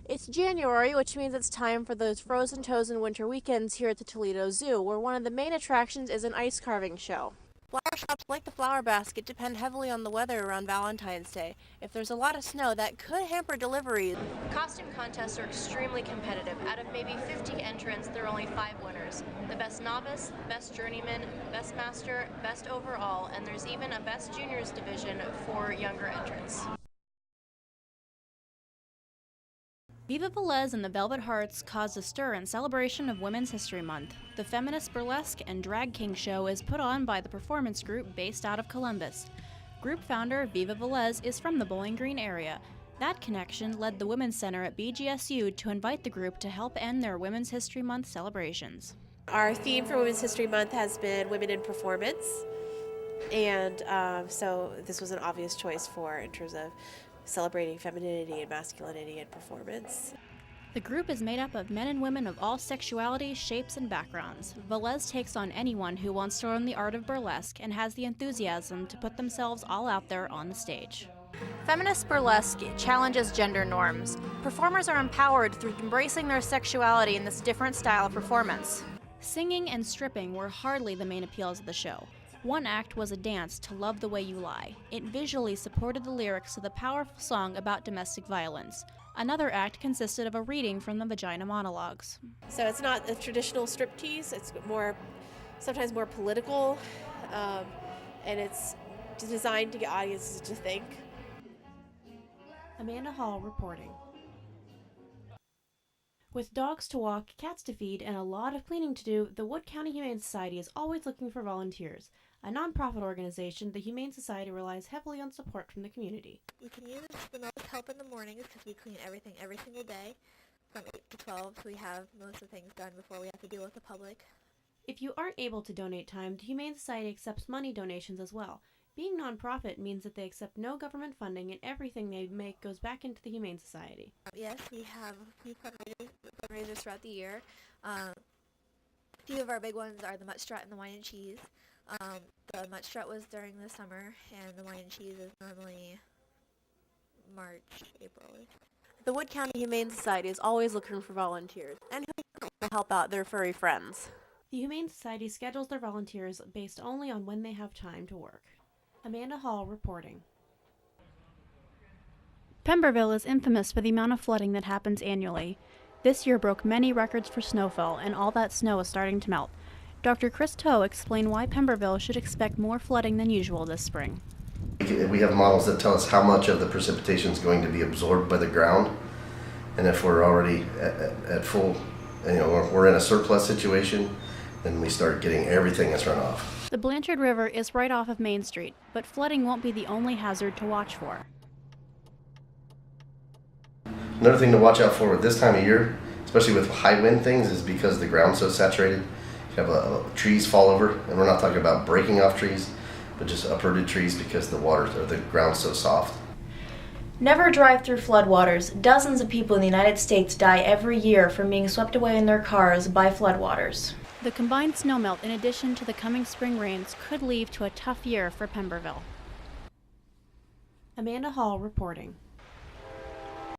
It's January, which means it's time for those frozen toes and winter weekends here at the Toledo Zoo, where one of the main attractions is an ice carving show. Flower shops like the Flower Basket depend heavily on the weather around Valentine's Day. If there's a lot of snow, that could hamper deliveries. Costume contests are extremely competitive. Out of maybe 50 entrants, there are only 5 winners. The best novice, best journeyman, best master, best overall, and there's even a best juniors division for younger entrants. Viva Velez and the Velvet Hearts caused a stir in celebration of Women's History Month. The feminist burlesque and drag king show is put on by the performance group based out of Columbus. Group founder Viva Velez is from the Bowling Green area. That connection led the Women's Center at BGSU to invite the group to help end their Women's History Month celebrations. Our theme for Women's History Month has been Women in Performance, and so this was an obvious choice in terms of celebrating femininity and masculinity and performance. The group is made up of men and women of all sexualities, shapes, and backgrounds. Velez takes on anyone who wants to learn the art of burlesque and has the enthusiasm to put themselves all out there on the stage. Feminist burlesque challenges gender norms. Performers are empowered through embracing their sexuality in this different style of performance. Singing and stripping were hardly the main appeals of the show. One act was a dance to Love the Way You Lie. It visually supported the lyrics of the powerful song about domestic violence. Another act consisted of a reading from the Vagina Monologues. So it's not a traditional striptease, it's sometimes more political, and it's designed to get audiences to think. Amanda Hall reporting. With dogs to walk, cats to feed, and a lot of cleaning to do, the Wood County Humane Society is always looking for volunteers. A nonprofit organization, the Humane Society relies heavily on support from the community. We can use the most help in the mornings because we clean everything every single day from 8 to 12, so we have most of the things done before we have to deal with the public. If you aren't able to donate time, the Humane Society accepts money donations as well. Being nonprofit means that they accept no government funding and everything they make goes back into the Humane Society. Yes, we have a few fundraisers throughout the year. A few of our big ones are the Mutt Strut and the Wine and Cheese. The Mutt Strut was during the summer, and the Wine and Cheese is normally March, April. The Wood County Humane Society is always looking for volunteers and who want to help out their furry friends. The Humane Society schedules their volunteers based only on when they have time to work. Amanda Hall reporting. Pemberville is infamous for the amount of flooding that happens annually. This year broke many records for snowfall, and all that snow is starting to melt. Dr. Chris Toe explained why Pemberville should expect more flooding than usual this spring. We have models that tell us how much of the precipitation is going to be absorbed by the ground, and if we're already at full, we're in a surplus situation, then we start getting everything that's run off. The Blanchard River is right off of Main Street, but flooding won't be the only hazard to watch for. Another thing to watch out for at this time of year, especially with high wind things, is because the ground's so saturated. You have trees fall over, and we're not talking about breaking off trees, but just uprooted trees because the ground's so soft. Never drive through floodwaters. Dozens of people in the United States die every year from being swept away in their cars by floodwaters. The combined snowmelt, in addition to the coming spring rains, could lead to a tough year for Pemberville. Amanda Hall reporting.